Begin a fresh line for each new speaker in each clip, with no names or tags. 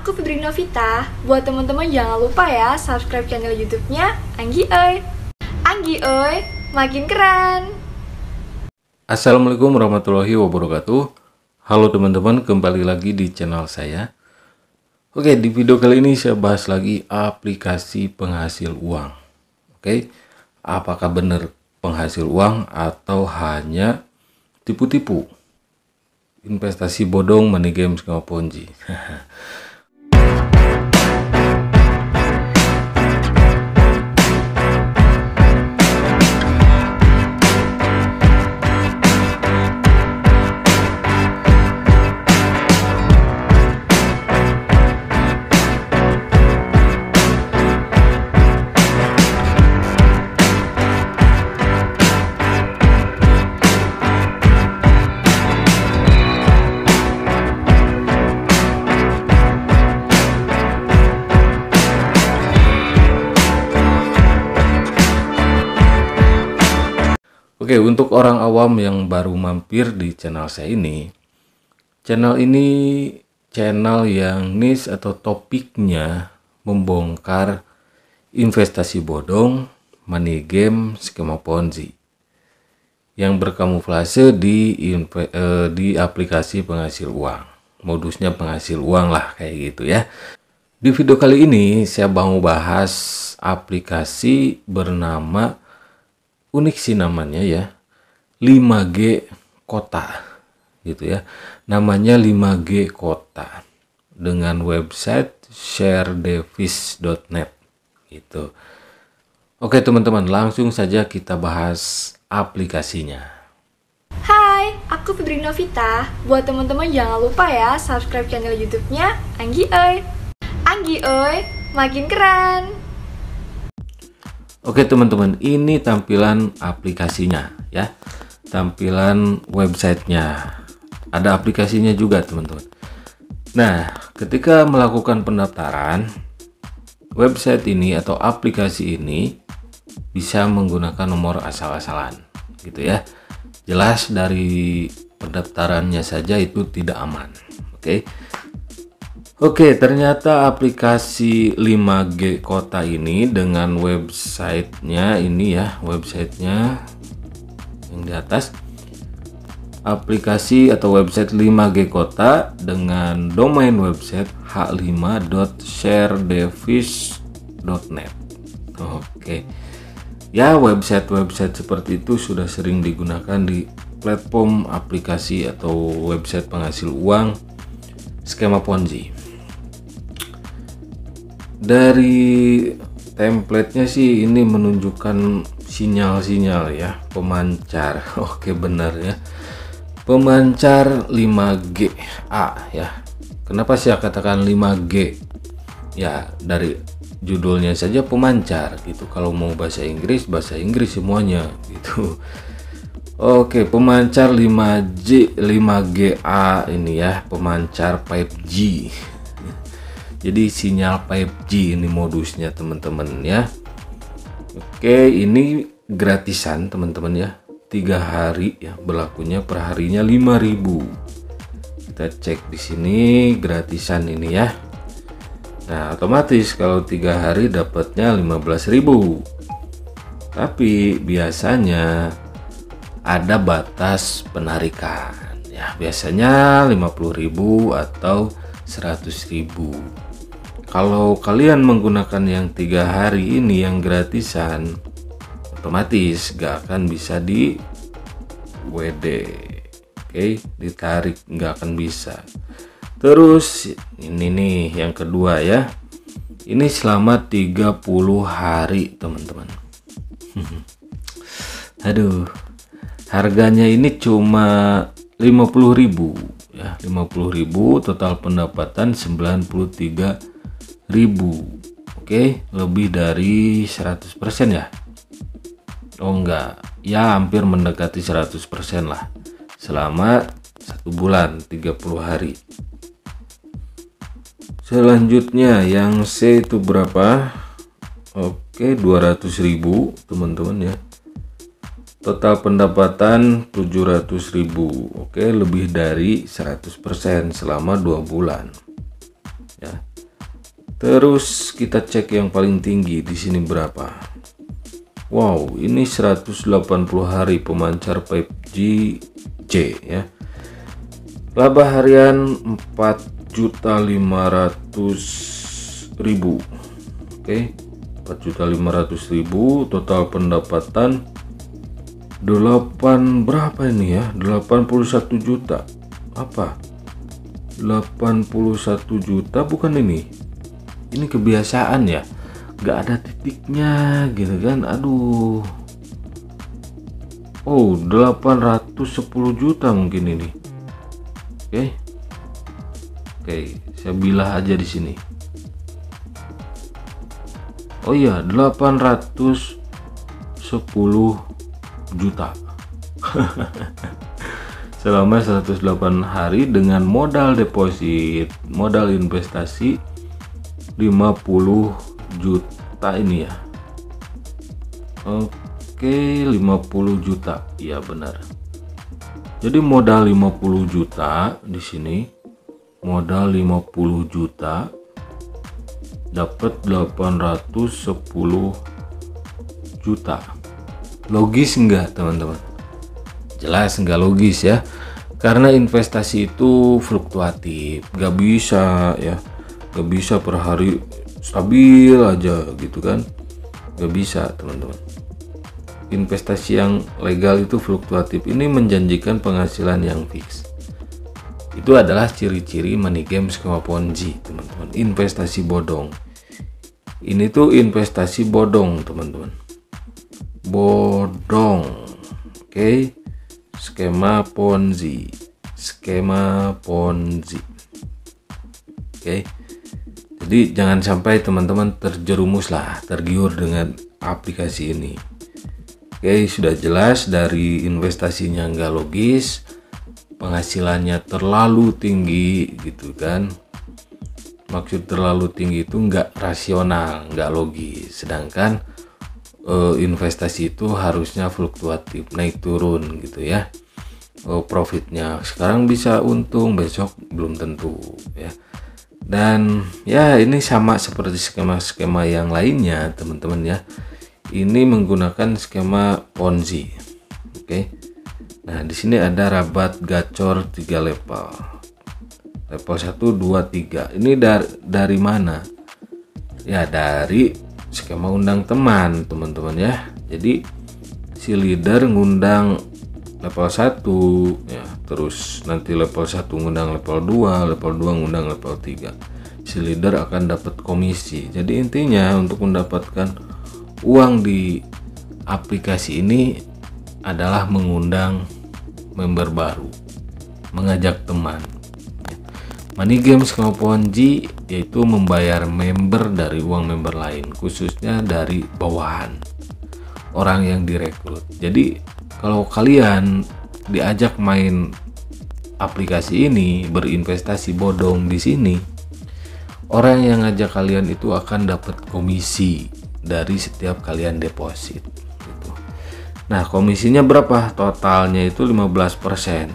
aku Fitri Novita. Buat teman-teman jangan lupa ya subscribe channel YouTube-nya Anggi Oi. Anggi Oi, makin keren.
Assalamualaikum warahmatullahi wabarakatuh. Halo teman-teman, kembali lagi di channel saya. Oke, di video kali ini saya bahas lagi aplikasi penghasil uang. Oke, apakah benar penghasil uang atau hanya tipu-tipu? Investasi bodong, money games, sama ponzi. Oke, untuk orang awam yang baru mampir di channel saya ini, channel yang niche atau topiknya membongkar investasi bodong, money game, skema ponzi yang berkamuflase di aplikasi penghasil uang. Modusnya penghasil uang lah, kayak gitu ya. Di video kali ini saya mau bahas aplikasi bernama, unik sih namanya ya, 5G Kota gitu ya. Namanya 5G Kota dengan website sharedevis.net gitu. Oke teman-teman, langsung saja kita bahas aplikasinya.
Hai, aku Fitri Novita. Buat teman-teman jangan lupa ya subscribe channel YouTube-nya Anggi Oi. Anggi Oi, makin keren.
Oke teman-teman, ini tampilan aplikasinya ya, tampilan websitenya. Ada aplikasinya juga teman-teman. Nah, ketika melakukan pendaftaran, website ini atau aplikasi ini bisa menggunakan nomor asal-asalan gitu ya. Jelas dari pendaftarannya saja itu tidak aman. Oke, ternyata aplikasi 5G Kota ini dengan websitenya ini ya, websitenya yang di atas, aplikasi atau website 5G Kota dengan domain website h5.sharedevis.net. Oke, ya website seperti itu sudah sering digunakan di platform aplikasi atau website penghasil uang skema ponzi. Dari templatenya sih ini menunjukkan sinyal-sinyal ya, pemancar. Oke, benar ya, pemancar 5GA ya. Kenapa saya katakan 5G? Ya dari judulnya saja pemancar gitu. Kalau mau bahasa Inggris semuanya gitu. Oke, pemancar 5GA ini ya, pemancar 5G. Jadi sinyal 5G ini modusnya teman-teman ya. Oke, ini gratisan teman-teman ya, 3 hari ya, berlakunya per harinya 5.000. Kita cek di sini gratisan ini ya. Nah, otomatis kalau 3 hari dapatnya 15.000. Tapi biasanya ada batas penarikan ya, biasanya 50.000 atau 100.000. Kalau kalian menggunakan yang 3 hari ini yang gratisan, otomatis gak akan bisa di WD. Oke, ditarik gak akan bisa. Terus ini nih yang kedua ya, ini selama 30 hari teman-teman. Aduh, harganya ini cuma 50.000 ya, 50.000, total pendapatan 93.000. Oke, lebih dari 100% ya. Oh enggak, ya hampir mendekati 100% lah, selama 1 bulan 30 hari. Selanjutnya yang C itu berapa? Oke, 200.000 teman-teman ya. Total pendapatan 700.000. Oke, lebih dari 100% selama 2 bulan. Ya. Terus kita cek yang paling tinggi di sini berapa. Wow, ini 180 hari pemancar 5G C ya. Laba harian 4.500.000. Oke, 4.500.000. Total pendapatan 8 berapa ini ya? 81 juta. Apa? 81 juta bukan ini. Ini kebiasaan ya. Gak ada titiknya gitu kan. Aduh. Oh, 810 juta mungkin ini. Oke, saya bilah aja di sini. Oh iya, 810 juta. Selama 108 hari dengan modal deposit, modal investasi 50 juta ini ya. Oke, 50 juta. Iya benar. Jadi modal 50 juta di sini. Modal 50 juta dapat 810 juta. Logis enggak teman-teman? Jelas enggak logis ya. Karena investasi itu fluktuatif, gak bisa ya. Gak bisa per hari stabil aja gitu kan. Gak bisa teman-teman. Investasi yang legal itu fluktuatif. Ini menjanjikan penghasilan yang fix. Itu adalah ciri-ciri money game skema Ponzi teman-teman. Investasi bodong. Ini tuh investasi bodong teman-teman. Bodong. Oke. Skema Ponzi. Skema Ponzi. Oke. Jadi jangan sampai teman-teman terjerumus lah, tergiur dengan aplikasi ini. Oke, sudah jelas dari investasinya nggak logis, penghasilannya terlalu tinggi gitu kan. Maksud terlalu tinggi itu nggak rasional, nggak logis. Sedangkan investasi itu harusnya fluktuatif, naik turun gitu ya. Profitnya sekarang bisa untung, besok belum tentu ya. Dan ya ini sama seperti skema-skema yang lainnya teman-teman ya. Ini menggunakan skema Ponzi. Oke. Nah, di sini ada rabat gacor 3 level. Level 1, 2, 3. Ini dari mana? Ya, dari skema undang teman, teman-teman ya. Jadi si leader ngundang level 1 ya, terus nanti level 1 ngundang level 2, level 2 ngundang level 3. Si leader akan dapat komisi. Jadi intinya untuk mendapatkan uang di aplikasi ini adalah mengundang member baru, mengajak teman. Money game skema Ponzi yaitu membayar member dari uang member lain, khususnya dari bawahan, orang yang direkrut. Jadi kalau kalian diajak main aplikasi ini, berinvestasi bodong di sini, orang yang ngajak kalian itu akan dapat komisi dari setiap kalian deposit gitu. Nah, komisinya berapa? Totalnya itu 15%.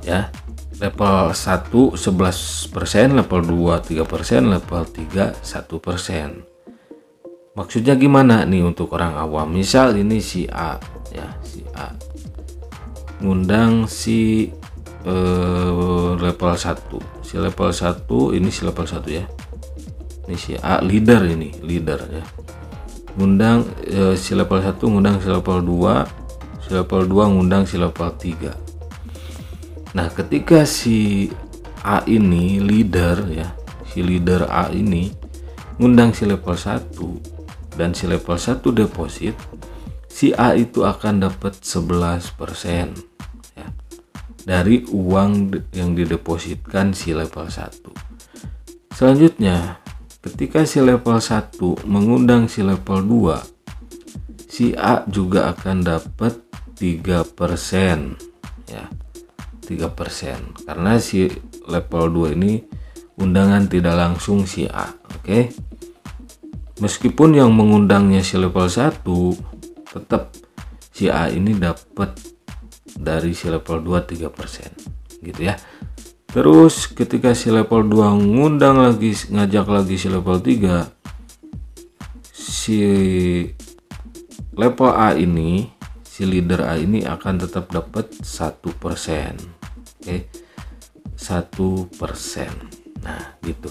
Ya. Level 1 11%, level 2 3%, level 3 1%. Maksudnya gimana nih untuk orang awam? Misal ini si A ya, si A ngundang si level 1. Si level 1 ini si level 1 ya. Ini si A leader ya. Ngundang si level 1 ngundang si level 2, si level 2 ngundang si level 3. Nah, ketika si A ini leader ya, si leader A ini ngundang si level 1 dan si level 1 deposit, si A itu akan dapat 11% ya, dari uang yang didepositkan si level 1. Selanjutnya, ketika si level 1 mengundang si level 2, si A juga akan dapat 3% ya. 3% karena si level 2 ini undangan tidak langsung si A. Oke. Meskipun yang mengundangnya si level 1, tetap si A ini dapat dari si level 2 3% gitu ya. Terus ketika si level 2 ngajak lagi si level 3, si level A ini, si leader A ini akan tetap dapat 1%. Oke. 1%. Nah, gitu.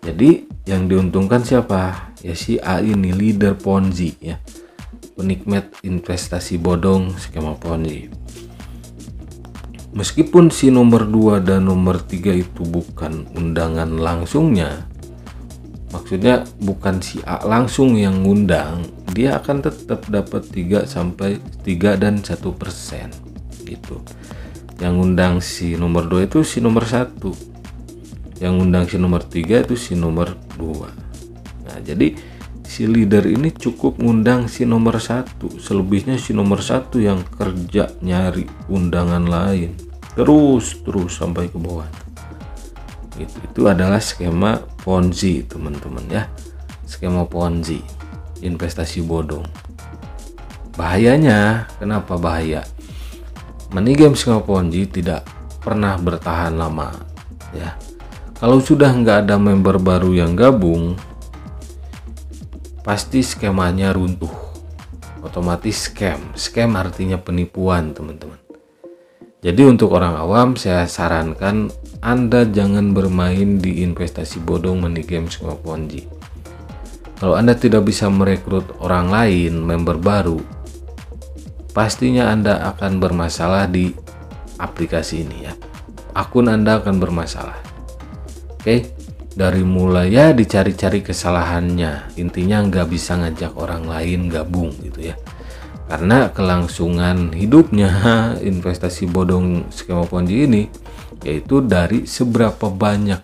Jadi yang diuntungkan siapa? Ya si A ini, leader Ponzi ya. Penikmat investasi bodong skema Ponzi. Meskipun si nomor 2 dan nomor 3 itu bukan undangan langsungnya, maksudnya bukan si A langsung yang ngundang, dia akan tetap dapat 3 dan 1% gitu. Yang ngundang si nomor 2 itu si nomor 1, yang ngundang si nomor 3 itu si nomor 2. Nah, jadi si leader ini cukup ngundang si nomor 1, selebihnya si nomor 1 yang kerja nyari undangan lain terus sampai ke bawah. Itu adalah skema Ponzi, teman-teman ya. Skema Ponzi, investasi bodong. Bahayanya, kenapa bahaya? Money game skema Ponzi tidak pernah bertahan lama ya. Kalau sudah nggak ada member baru yang gabung, pasti skemanya runtuh, otomatis scam artinya penipuan, teman-teman. Jadi untuk orang awam saya sarankan Anda jangan bermain di investasi bodong money game skema Ponzi. Kalau Anda tidak bisa merekrut orang lain, member baru, pastinya Anda akan bermasalah di aplikasi ini ya. Akun Anda akan bermasalah. Oke. Dari mulai ya dicari-cari kesalahannya, intinya nggak bisa ngajak orang lain gabung gitu ya, karena kelangsungan hidupnya investasi bodong skema Ponzi ini yaitu dari seberapa banyak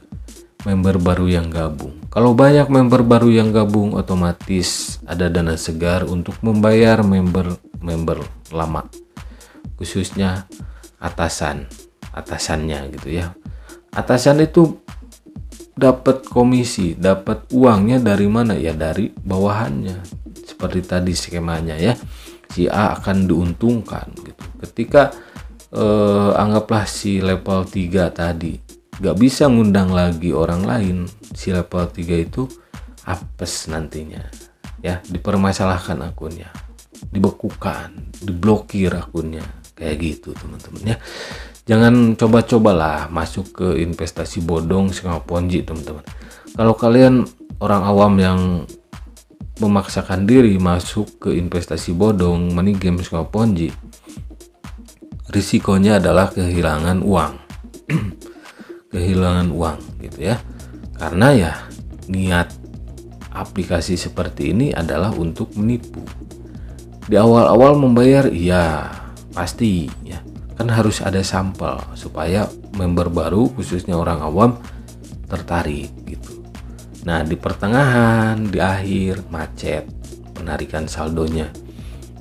member baru yang gabung. Kalau banyak member baru yang gabung, otomatis ada dana segar untuk membayar member lama, khususnya atasannya gitu ya. Atasan itu dapat komisi, dapat uangnya dari mana ya? Dari bawahannya. Seperti tadi skemanya ya, si A akan diuntungkan gitu. Ketika anggaplah si level 3 tadi gak bisa ngundang lagi orang lain, si level 3 itu apes nantinya ya, dipermasalahkan akunnya, dibekukan, diblokir akunnya, kayak gitu teman-teman ya. Jangan coba-cobalah masuk ke investasi bodong skema Ponzi, teman-teman. Kalau kalian orang awam yang memaksakan diri masuk ke investasi bodong money game skema Ponzi, risikonya adalah kehilangan uang. Kehilangan uang gitu ya. Karena ya niat aplikasi seperti ini adalah untuk menipu. Di awal-awal membayar iya pasti ya, kan harus ada sampel supaya member baru khususnya orang awam tertarik gitu. Nah di pertengahan, di akhir macet penarikan saldonya,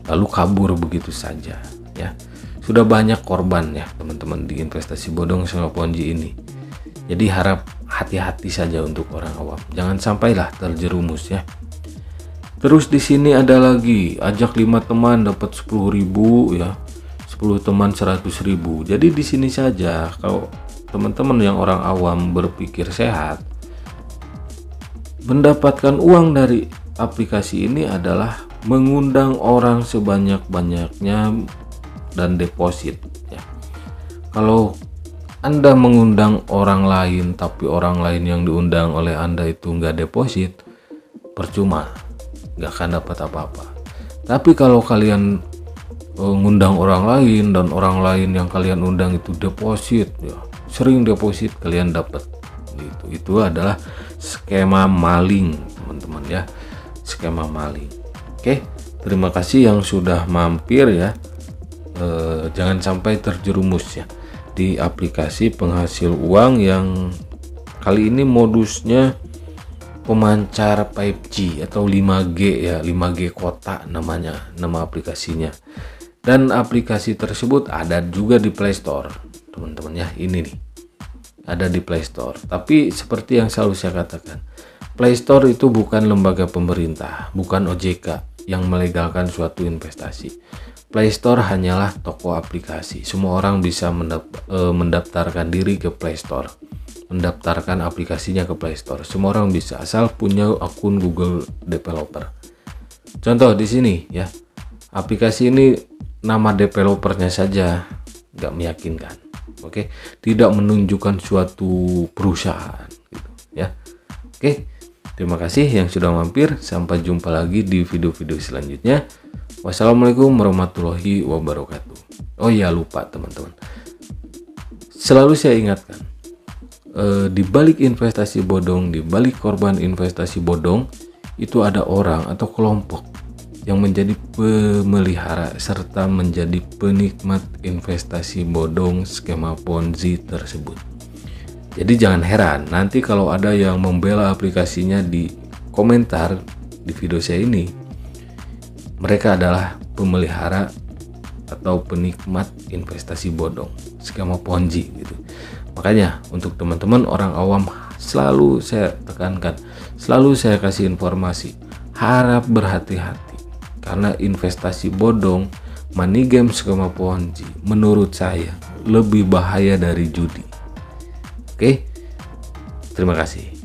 lalu kabur begitu saja ya. Sudah banyak korban ya teman-teman di investasi bodong sama Ponzi ini. Jadi harap hati-hati saja untuk orang awam, jangan sampailah terjerumus ya. Terus di sini ada lagi, ajak 5 teman dapat 10.000 ya, 10 teman 100.000. Jadi di sini saja kalau teman-teman yang orang awam berpikir sehat, mendapatkan uang dari aplikasi ini adalah mengundang orang sebanyak-banyaknya dan deposit ya. Kalau Anda mengundang orang lain tapi orang lain yang diundang oleh Anda itu nggak deposit, percuma, nggak akan dapat apa-apa. Tapi kalau kalian ngundang orang lain dan orang lain yang kalian undang itu deposit ya, sering deposit, kalian dapat gitu. Itu adalah skema maling teman-teman ya, skema maling. Oke, terima kasih yang sudah mampir ya. Jangan sampai terjerumus ya di aplikasi penghasil uang yang kali ini modusnya pemancar 5G atau 5G ya, 5G kota namanya, nama aplikasinya. Dan aplikasi tersebut ada juga di Play Store teman-teman ya. Ini nih ada di Play Store, tapi seperti yang selalu saya katakan, Play Store itu bukan lembaga pemerintah, bukan OJK yang melegalkan suatu investasi. Play Store hanyalah toko aplikasi. Semua orang bisa mendaftarkan diri ke Play Store, mendaftarkan aplikasinya ke Play Store. Semua orang bisa, asal punya akun Google Developer. Contoh di sini ya, aplikasi ini nama developernya saja nggak meyakinkan. Oke, tidak menunjukkan suatu perusahaan gitu ya. Oke, terima kasih yang sudah mampir. Sampai jumpa lagi di video-video selanjutnya. Wassalamualaikum warahmatullahi wabarakatuh. Oh ya, lupa teman-teman, selalu saya ingatkan, di balik investasi bodong, di balik korban investasi bodong itu ada orang atau kelompok yang menjadi pemelihara serta menjadi penikmat investasi bodong skema Ponzi tersebut. Jadi jangan heran nanti kalau ada yang membela aplikasinya di komentar di video saya ini, mereka adalah pemelihara atau penikmat investasi bodong, skema Ponzi gitu. Makanya untuk teman-teman orang awam selalu saya tekankan, selalu saya kasih informasi, harap berhati-hati karena investasi bodong, money game skema Ponzi menurut saya lebih bahaya dari judi. Oke, terima kasih.